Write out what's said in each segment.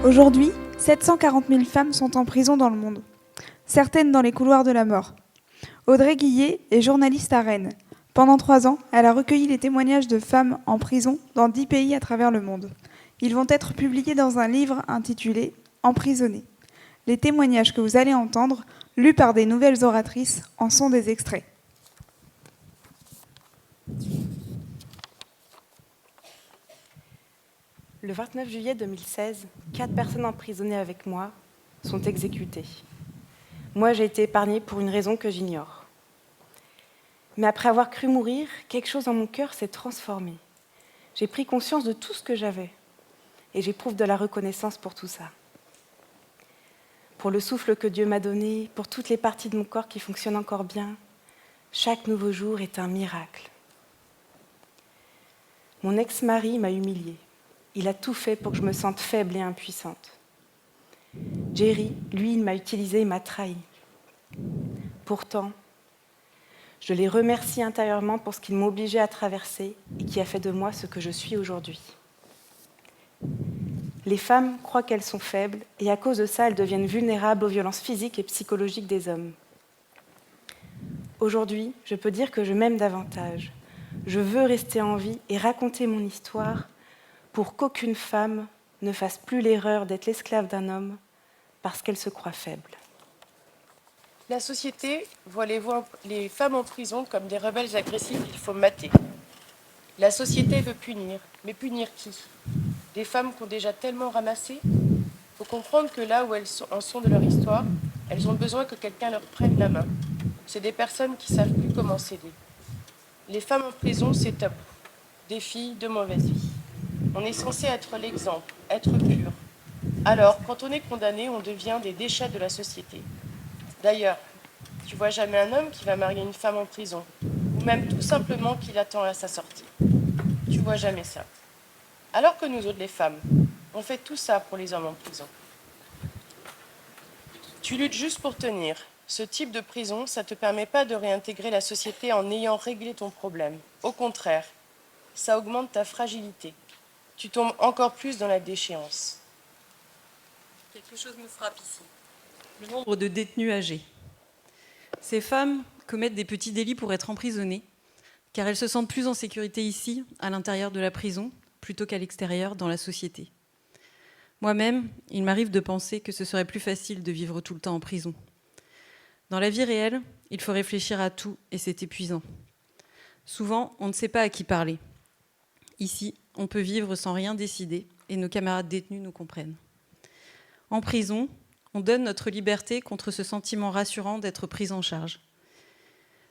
Aujourd'hui, 740 000 femmes sont en prison dans le monde, certaines dans les couloirs de la mort. Audrey Guillet est journaliste à Rennes. Pendant 3 ans, elle a recueilli les témoignages de femmes en prison dans 10 pays à travers le monde. Ils vont être publiés dans un livre intitulé « Emprisonnées ». Les témoignages que vous allez entendre, lus par des nouvelles oratrices, en sont des extraits. Le 29 juillet 2016, 4 personnes emprisonnées avec moi sont exécutées. Moi, j'ai été épargnée pour une raison que j'ignore. Mais après avoir cru mourir, quelque chose dans mon cœur s'est transformé. J'ai pris conscience de tout ce que j'avais et j'éprouve de la reconnaissance pour tout ça. Pour le souffle que Dieu m'a donné, pour toutes les parties de mon corps qui fonctionnent encore bien, chaque nouveau jour est un miracle. Mon ex-mari m'a humiliée. Il a tout fait pour que je me sente faible et impuissante. Jerry, lui, il m'a utilisée et m'a trahie. Pourtant, je les remercie intérieurement pour ce qu'il m'obligeait à traverser et qui a fait de moi ce que je suis aujourd'hui. Les femmes croient qu'elles sont faibles et à cause de ça, elles deviennent vulnérables aux violences physiques et psychologiques des hommes. Aujourd'hui, je peux dire que je m'aime davantage. Je veux rester en vie et raconter mon histoire pour qu'aucune femme ne fasse plus l'erreur d'être l'esclave d'un homme parce qu'elle se croit faible. La société voit les femmes en prison comme des rebelles agressifs qu'il faut mater. La société veut punir, mais punir qui? Des femmes qui ont déjà tellement ramassé? Il faut comprendre que là où elles en sont de leur histoire, elles ont besoin que quelqu'un leur prenne la main. C'est des personnes qui ne savent plus comment s'aider. Les femmes en prison, c'est tabou. Des filles de mauvaise vie. On est censé être l'exemple, être pur. Alors, quand on est condamné, on devient des déchets de la société. D'ailleurs, tu vois jamais un homme qui va marier une femme en prison, ou même tout simplement qui l'attend à sa sortie. Tu vois jamais ça. Alors que nous autres, les femmes, on fait tout ça pour les hommes en prison. Tu luttes juste pour tenir. Ce type de prison, ça ne te permet pas de réintégrer la société en ayant réglé ton problème. Au contraire, ça augmente ta fragilité. Tu tombes encore plus dans la déchéance. Quelque chose me frappe ici. Le nombre de détenus âgés. Ces femmes commettent des petits délits pour être emprisonnées, car elles se sentent plus en sécurité ici, à l'intérieur de la prison, plutôt qu'à l'extérieur, dans la société. Moi-même, il m'arrive de penser que ce serait plus facile de vivre tout le temps en prison. Dans la vie réelle, il faut réfléchir à tout et c'est épuisant. Souvent, on ne sait pas à qui parler. Ici, on peut vivre sans rien décider et nos camarades détenus nous comprennent. En prison, on donne notre liberté contre ce sentiment rassurant d'être prise en charge.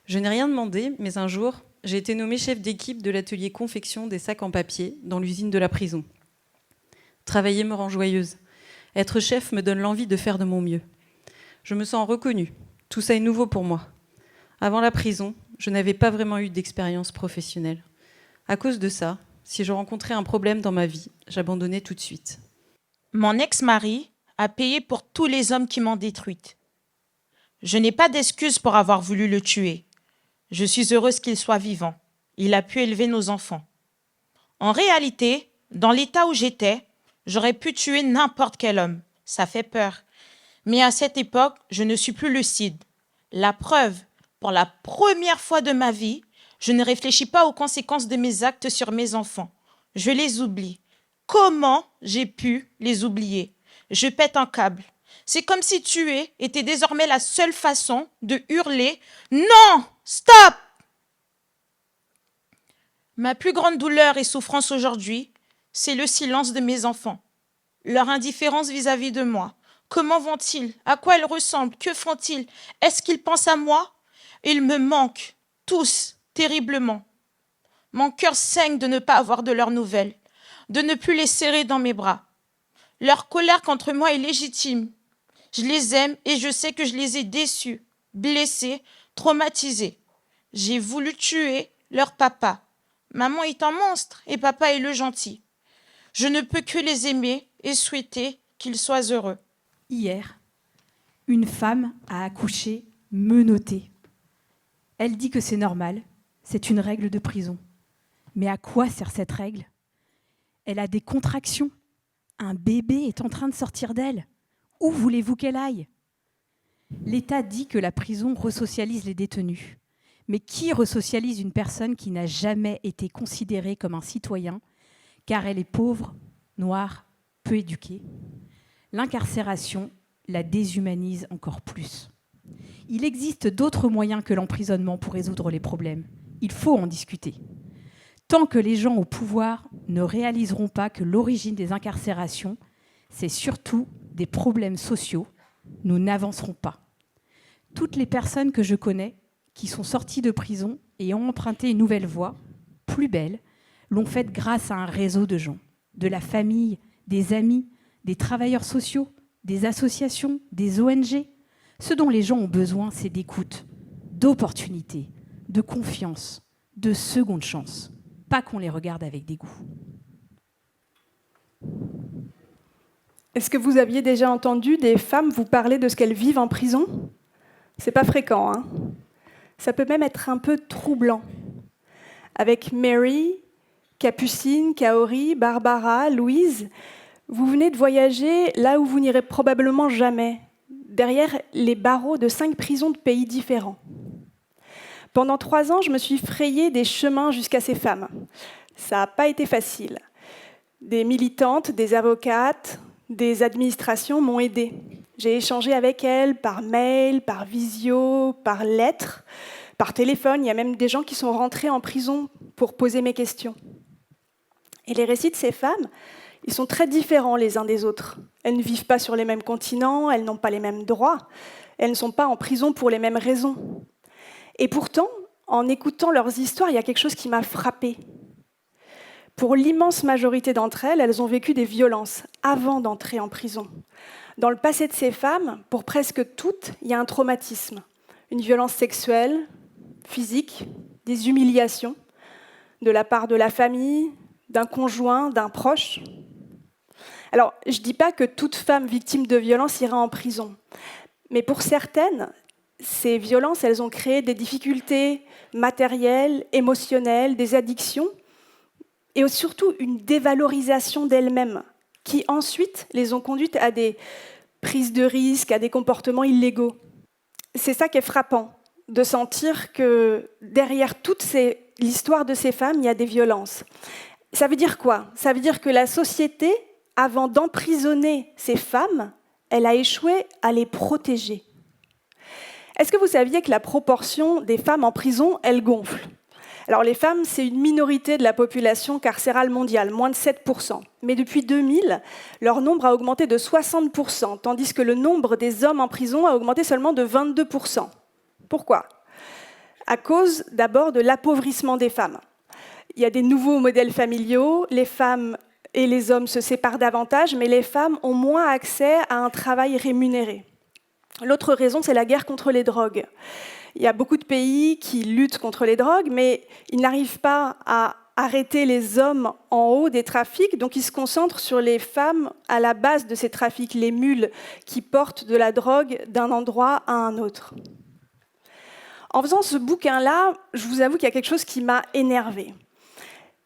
Je n'ai rien demandé, mais un jour, j'ai été nommée chef d'équipe de l'atelier confection des sacs en papier dans l'usine de la prison. Travailler me rend joyeuse. Être chef me donne l'envie de faire de mon mieux. Je me sens reconnue. Tout ça est nouveau pour moi. Avant la prison, je n'avais pas vraiment eu d'expérience professionnelle. À cause de ça, si je rencontrais un problème dans ma vie, j'abandonnais tout de suite. Mon ex-mari a payé pour tous les hommes qui m'ont détruite. Je n'ai pas d'excuse pour avoir voulu le tuer. Je suis heureuse qu'il soit vivant. Il a pu élever nos enfants. En réalité, dans l'état où j'étais, j'aurais pu tuer n'importe quel homme. Ça fait peur. Mais à cette époque, je ne suis plus lucide. La preuve, pour la première fois de ma vie, je ne réfléchis pas aux conséquences de mes actes sur mes enfants. Je les oublie. Comment j'ai pu les oublier? Je pète un câble. C'est comme si tuer était désormais la seule façon de hurler « Non! Stop !» Ma plus grande douleur et souffrance aujourd'hui, c'est le silence de mes enfants. Leur indifférence vis-à-vis de moi. Comment vont-ils? À quoi ils ressemblent? Que font-ils? Est-ce qu'ils pensent à moi? Ils me manquent, tous, terriblement. Mon cœur saigne de ne pas avoir de leurs nouvelles, de ne plus les serrer dans mes bras. Leur colère contre moi est légitime. Je les aime et je sais que je les ai déçus, blessés, traumatisés. J'ai voulu tuer leur papa. Maman est un monstre et papa est le gentil. Je ne peux que les aimer et souhaiter qu'ils soient heureux. Hier, une femme a accouché menottée. Elle dit que c'est normal, c'est une règle de prison. Mais à quoi sert cette règle? Elle a des contractions Un bébé est en train de sortir d'elle. Où voulez-vous qu'elle aille ? L'État dit que la prison resocialise les détenus. Mais qui resocialise une personne qui n'a jamais été considérée comme un citoyen, car elle est pauvre, noire, peu éduquée ? L'incarcération la déshumanise encore plus. Il existe d'autres moyens que l'emprisonnement pour résoudre les problèmes. Il faut en discuter. Tant que les gens au pouvoir ne réaliseront pas que l'origine des incarcérations, c'est surtout des problèmes sociaux, nous n'avancerons pas. Toutes les personnes que je connais qui sont sorties de prison et ont emprunté une nouvelle voie, plus belle, l'ont faite grâce à un réseau de gens, de la famille, des amis, des travailleurs sociaux, des associations, des ONG. Ce dont les gens ont besoin, c'est d'écoute, d'opportunités, de confiance, de seconde chance. Pas qu'on les regarde avec dégoût. Est-ce que vous aviez déjà entendu des femmes vous parler de ce qu'elles vivent en prison ? C'est pas fréquent, hein ? Ça peut même être un peu troublant. Avec Mary, Capucine, Kaori, Barbara, Louise, vous venez de voyager là où vous n'irez probablement jamais, derrière les barreaux de 5 prisons de pays différents. Pendant 3 ans, je me suis frayée des chemins jusqu'à ces femmes. Ça n'a pas été facile. Des militantes, des avocates, des administrations m'ont aidée. J'ai échangé avec elles par mail, par visio, par lettre, par téléphone. Il y a même des gens qui sont rentrés en prison pour poser mes questions. Et les récits de ces femmes, ils sont très différents les uns des autres. Elles ne vivent pas sur les mêmes continents, elles n'ont pas les mêmes droits, elles ne sont pas en prison pour les mêmes raisons. Et pourtant, en écoutant leurs histoires, il y a quelque chose qui m'a frappée. Pour l'immense majorité d'entre elles, elles ont vécu des violences avant d'entrer en prison. Dans le passé de ces femmes, pour presque toutes, il y a un traumatisme. Une violence sexuelle, physique, des humiliations de la part de la famille, d'un conjoint, d'un proche. Alors, je ne dis pas que toute femme victime de violence ira en prison, mais pour certaines, ces violences, elles ont créé des difficultés matérielles, émotionnelles, des addictions, et surtout une dévalorisation d'elles-mêmes, qui ensuite les ont conduites à des prises de risques, à des comportements illégaux. C'est ça qui est frappant, de sentir que derrière toute l'histoire de ces femmes, il y a des violences. Ça veut dire quoi ? Ça veut dire que la société, avant d'emprisonner ces femmes, elle a échoué à les protéger. Est-ce que vous saviez que la proportion des femmes en prison, elle gonfle ? Alors les femmes, c'est une minorité de la population carcérale mondiale, moins de 7%. Mais depuis 2000, leur nombre a augmenté de 60%, tandis que le nombre des hommes en prison a augmenté seulement de 22%. Pourquoi ? À cause d'abord de l'appauvrissement des femmes. Il y a des nouveaux modèles familiaux, les femmes et les hommes se séparent davantage, mais les femmes ont moins accès à un travail rémunéré. L'autre raison, c'est la guerre contre les drogues. Il y a beaucoup de pays qui luttent contre les drogues, mais ils n'arrivent pas à arrêter les hommes en haut des trafics, donc ils se concentrent sur les femmes à la base de ces trafics, les mules qui portent de la drogue d'un endroit à un autre. En faisant ce bouquin-là, je vous avoue qu'il y a quelque chose qui m'a énervée.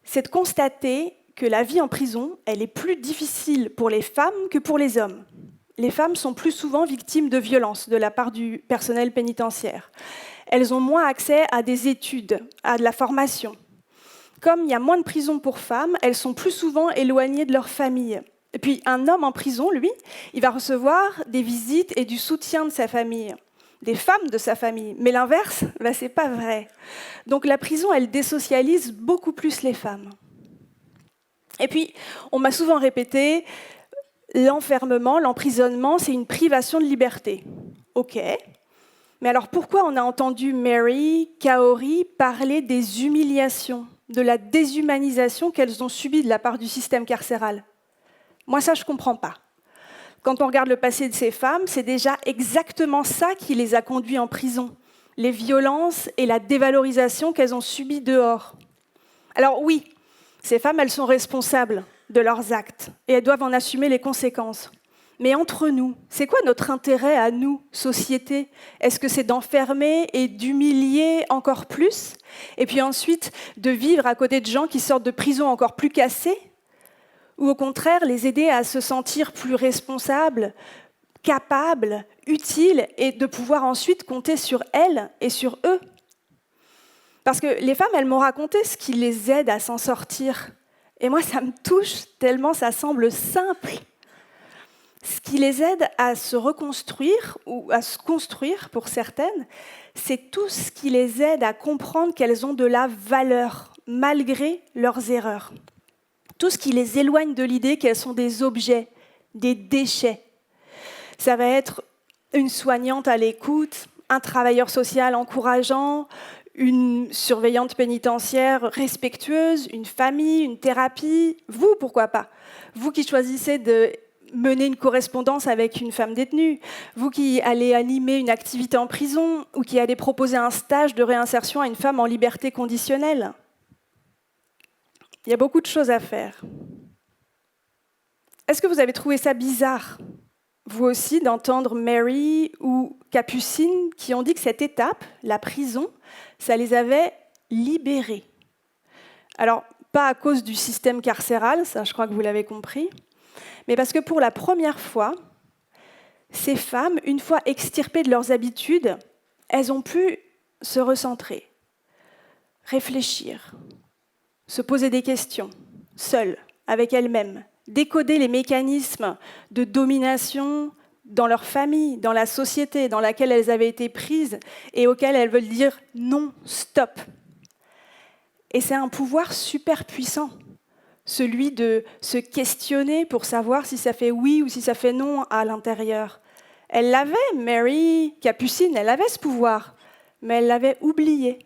C'est de constater que la vie en prison, elle est plus difficile pour les femmes que pour les hommes. Les femmes sont plus souvent victimes de violences de la part du personnel pénitentiaire. Elles ont moins accès à des études, à de la formation. Comme il y a moins de prisons pour femmes, elles sont plus souvent éloignées de leur famille. Et puis un homme en prison, lui, il va recevoir des visites et du soutien de sa famille, des femmes de sa famille. Mais l'inverse, c'est pas vrai. Donc la prison, elle désocialise beaucoup plus les femmes. Et puis, on m'a souvent répété, l'enfermement, l'emprisonnement, c'est une privation de liberté. Ok. Mais alors pourquoi on a entendu Mary, Kaori parler des humiliations, de la déshumanisation qu'elles ont subie de la part du système carcéral ? Moi, ça, je ne comprends pas. Quand on regarde le passé de ces femmes, c'est déjà exactement ça qui les a conduites en prison. Les violences et la dévalorisation qu'elles ont subies dehors. Alors oui, ces femmes, elles sont responsables de leurs actes et elles doivent en assumer les conséquences. Mais entre nous, c'est quoi notre intérêt à nous, société ? Est-ce que c'est d'enfermer et d'humilier encore plus ? Et puis ensuite, de vivre à côté de gens qui sortent de prison encore plus cassés ? ou au contraire les aider à se sentir plus responsables, capables, utiles et de pouvoir ensuite compter sur elles et sur eux. Parce que les femmes, elles m'ont raconté ce qui les aide à s'en sortir. Et moi, ça me touche tellement ça semble simple. Ce qui les aide à se reconstruire ou à se construire pour certaines, c'est tout ce qui les aide à comprendre qu'elles ont de la valeur malgré leurs erreurs. Tout ce qui les éloigne de l'idée qu'elles sont des objets, des déchets. Ça va être une soignante à l'écoute, un travailleur social encourageant, une surveillante pénitentiaire respectueuse, une famille, une thérapie. Vous, pourquoi pas? Vous qui choisissez de mener une correspondance avec une femme détenue, vous qui allez animer une activité en prison ou qui allez proposer un stage de réinsertion à une femme en liberté conditionnelle. Il y a beaucoup de choses à faire. Est-ce que vous avez trouvé ça bizarre, vous aussi, d'entendre Mary ou Capucine qui ont dit que cette étape, la prison, ça les avait libérés? Alors, pas à cause du système carcéral, ça je crois que vous l'avez compris, mais parce que pour la première fois, ces femmes, une fois extirpées de leurs habitudes, elles ont pu se recentrer, réfléchir, se poser des questions, seules, avec elles-mêmes, décoder les mécanismes de domination dans leur famille, dans la société dans laquelle elles avaient été prises et auxquelles elles veulent dire non, stop. Et c'est un pouvoir super puissant, celui de se questionner pour savoir si ça fait oui ou si ça fait non à l'intérieur. Elle l'avait, Mary Capucine, elle avait ce pouvoir, mais elle l'avait oublié.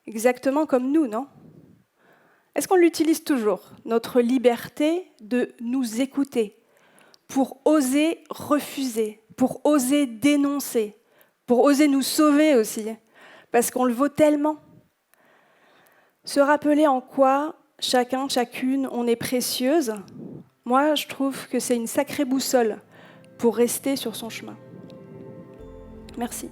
Exactement comme nous, non? Est-ce qu'on l'utilise toujours, notre liberté de nous écouter, pour oser refuser, pour oser dénoncer, pour oser nous sauver aussi, parce qu'on le vaut tellement? Se rappeler en quoi chacun, chacune, on est précieuse, moi je trouve que c'est une sacrée boussole pour rester sur son chemin. Merci.